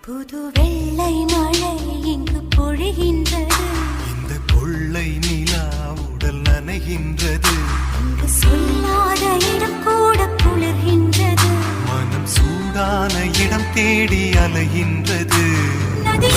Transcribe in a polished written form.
புது வெள்ளை மழை இங்கு பொழிகின்றது. இந்த கொள்ளை நிலா உடல் நனைகின்றது. இங்கு சொல்லாத இடம் கூட குளிர்கின்றது. மனம் சூடான இடம் தேடி அலைகின்றது. நதி